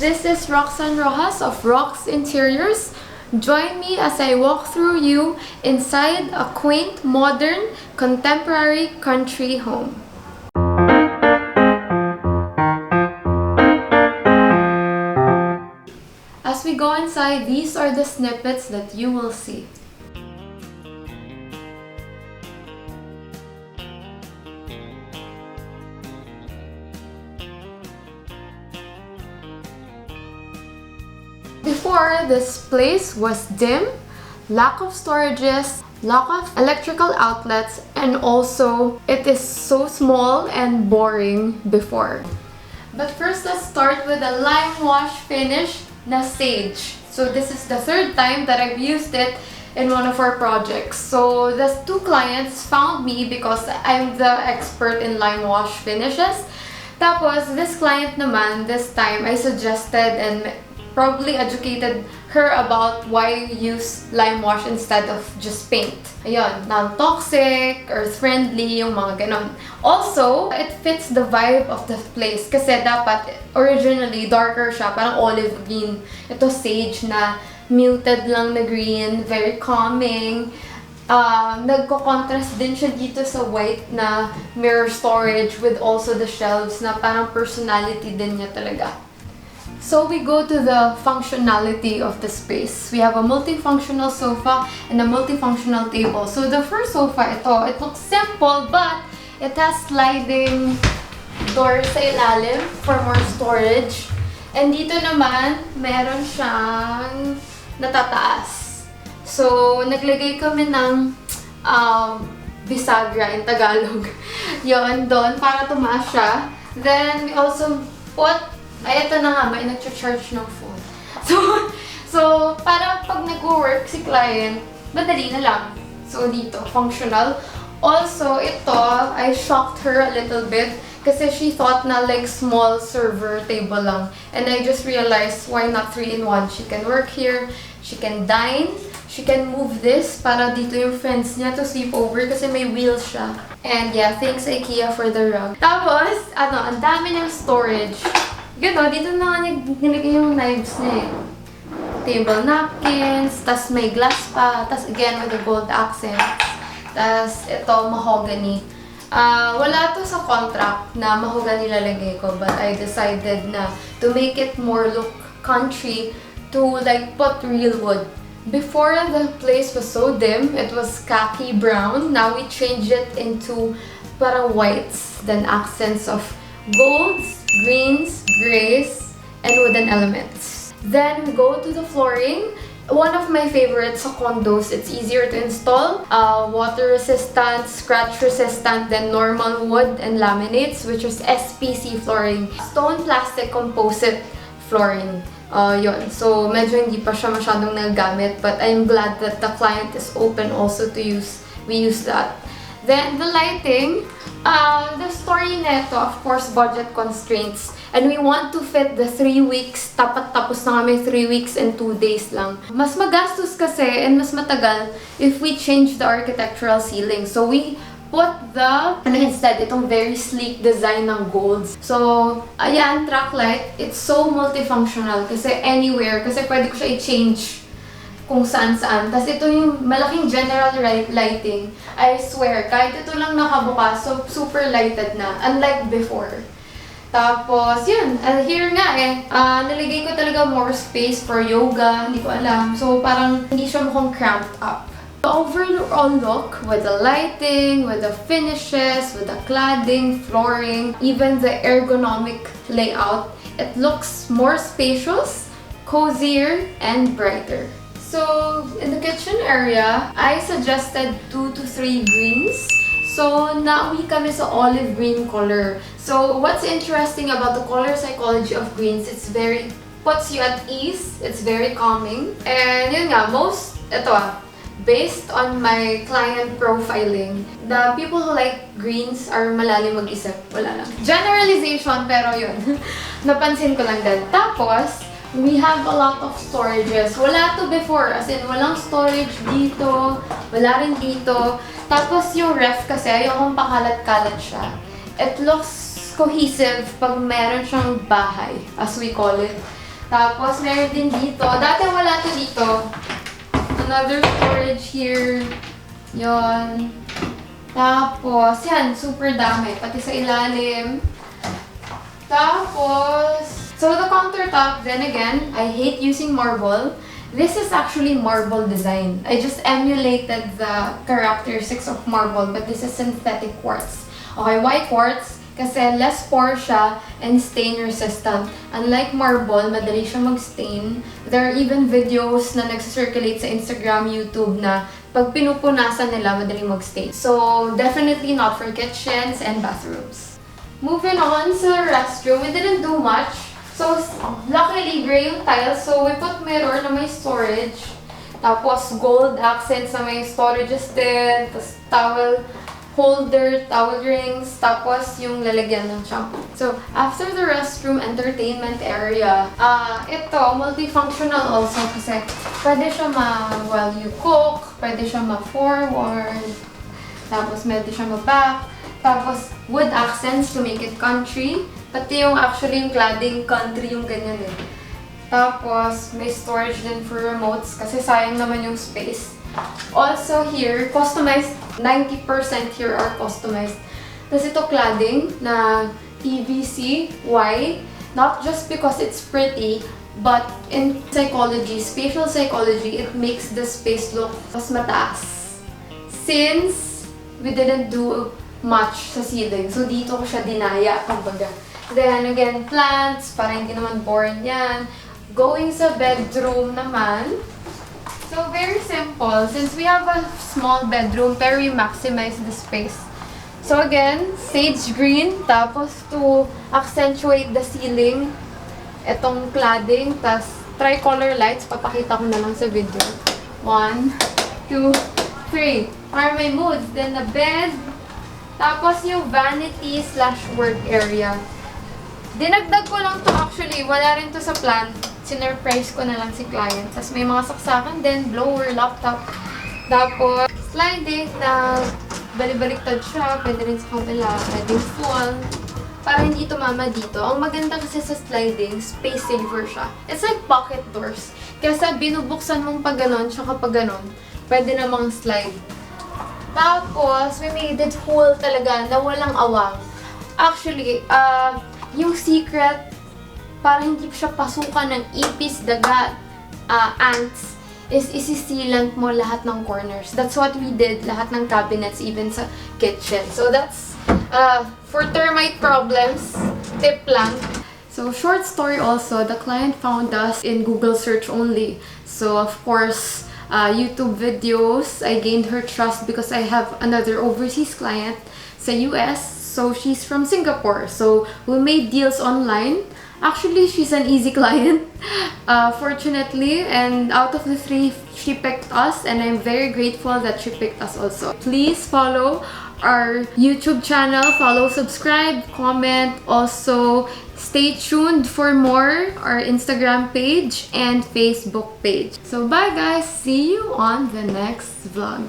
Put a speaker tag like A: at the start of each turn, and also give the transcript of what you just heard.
A: This is Roxanne Rojas of Rox Interiors. Join me as I walk through you inside a quaint, modern, contemporary country home. As we go inside, these are the snippets that you will see. Before, this place was dim, lack of storages, lack of electrical outlets, and also it is so small and boring before. But first, let's start with a lime wash finish na sage. So this is the third time that I've used it in one of our projects. So the two clients found me because I'm the expert in lime wash finishes. Tapos, this client naman, this time, I suggested and probably educated her about why use lime wash instead of just paint. Ayun, non-toxic, earth-friendly, yung mga ganon. Also, it fits the vibe of the place kasi dapat originally darker siya, parang olive green. Ito sage na muted lang na green, very calming. Nagko-contrast din siya dito sa white na mirror storage with also the shelves na parang personality din niya talaga. So we go to the functionality of the space. We have a multifunctional sofa and a multifunctional table. So the first sofa, it looks simple but it has sliding doors sa ilalim for more storage. And dito naman, meron siyang natataas. So naglagay kami ng bisagra in Tagalog. Yon doon para tumaas siya. Then we also put ito na nga, may nag-charge ng phone. So, para pag nag-work si client, madali na lang. So, dito, functional. Also, ito, I shocked her a little bit kasi she thought na like small server table lang. And I just realized, why not 3-in-1? She can work here, she can dine, she can move this para dito yung friends niya to sleep over kasi may wheels siya. And yeah, thanks IKEA for the rug. Tapos, ang dami ng storage. Gano, dito na nga nilagay yung knives niya eh. Table napkins, tas may glass pa, tas again with the gold accents. Tas ito, mahogany. Wala to sa contract na mahogany lalagay ko, but I decided na to make it more look country to like put real wood. Before, the place was so dim, it was khaki brown. Now we changed it into parang whites, then accents of golds, greens, grays, and wooden elements. Then we go to the flooring. One of my favorites sa condos, it's easier to install. Water resistant, scratch resistant, then normal wood and laminates, which is SPC flooring. Stone plastic composite flooring. Yun. So, medyo hindi pa siya masyadong nagagamit, but I'm glad that the client is open also to we use that. Then, the lighting. The story neto, of course, budget constraints. And we want to fit the 3 weeks. Tapos na kami 3 weeks and 2 days lang. Mas magastos kasi and mas matagal if we change the architectural ceiling. So we put instead, itong very sleek design ng golds. So, ayan, track light. It's so multifunctional kasi anywhere. Kasi pwede ko siya i-change kung saan-saan. Tapos ito yung malaking general lighting. I swear, kahit ito lang nakabukas, so super lighted na. Unlike before. Tapos, yun. Here nga nilagay ko talaga more space for yoga. Hindi ko alam. So, parang hindi siya mukhang cramped up. The overall look with the lighting, with the finishes, with the cladding, flooring, even the ergonomic layout, it looks more spacious, cozier, and brighter. So, in the kitchen area, I suggested 2 to 3 greens. So, nauwi kami sa olive green color. So, what's interesting about the color psychology of greens, puts you at ease, it's very calming. And yun nga, based on my client profiling, the people who like greens are malalim mag-isip. Wala lang. Generalization, pero yun. Napansin ko lang din. Tapos, we have a lot of storages. Wala to before, as in walang storage dito, wala rin dito. Tapos yung ref kasi, ayokong pakalat-kalat siya. It looks cohesive pag meron siyang bahay, as we call it. Tapos, meron din dito. Dati wala to dito. Another storage here. Yon. Tapos, yan. Super dami. Pati sa ilalim. Tapos, so the countertop, then again, I hate using marble. This is actually marble design. I just emulated the characteristics of marble, but this is synthetic quartz. Okay, why quartz? Kasi less pore siya and stain resistant. Unlike marble, madali siya mag-stain. There are even videos na nag-circulate sa Instagram, YouTube na pag pinupunasan nila, madali mag-stain. So, definitely not for kitchens and bathrooms. Moving on sa restroom, we didn't do much. So, luckily, gray yung tiles. So, we put mirror na may storage. Tapos, gold accents na may storages din. Tapos, towel holder, towel rings. Tapos, yung lalagyan ng shampoo. So, after the restroom entertainment area, ito, multifunctional also. Kasi, pwede siya while you cook, pwede siya ma-forward. Tapos, pwede siya ma-back. Tapos, wood accents to make it country. Pati yung actually yung cladding country yung ganyan eh. Tapos, may storage din for remotes kasi sayang naman yung space. Also here, customized, 90% here are customized. Tapos ito cladding na PVC, why? Not just because it's pretty, but in psychology, spatial psychology, it makes the space look mas mataas. Since we didn't do much sa ceiling, so dito ko siya dinaya, kumbaga. Then again, plants, para hindi naman boring yan. Going sa bedroom naman. So, very simple. Since we have a small bedroom, pero we maximize the space. So again, sage green. Tapos to accentuate the ceiling, itong cladding. Tapos tricolor lights. Papakita ko na lang sa video. 1, 2, 3. Para may moods. Then the bed. Tapos yung vanity / work area. Dinagdag ko lang to actually. Wala rin to sa plan. Sinurprise ko na lang si client. Tapos may mga saksakan din. Blower, laptop. Tapos sliding na balik-baliktad siya. Pwede rin sa kabila. Pwede full. Para hindi tumama dito. Ang maganda kasi sa sliding, space saver siya. It's like pocket doors. Kaya binubuksan mong pag ganon, tsaka pag ganon, pwede namang slide. Tapos, we made it full talaga na walang awang. Actually, yung secret, para hindi siya pasukan ng ipis, daga, ants, is isisealant mo lahat ng corners. That's what we did, lahat ng cabinets, even sa kitchen. So that's, for termite problems, tip lang. So short story also, the client found us in Google search only. So of course, YouTube videos, I gained her trust because I have another overseas client sa US. So she's from Singapore. So we made deals online. Actually, she's an easy client, fortunately. And out of the 3, she picked us. And I'm very grateful that she picked us also. Please follow our YouTube channel. Follow, subscribe, comment. Also, stay tuned for more. Our Instagram page and Facebook page. So bye guys. See you on the next vlog.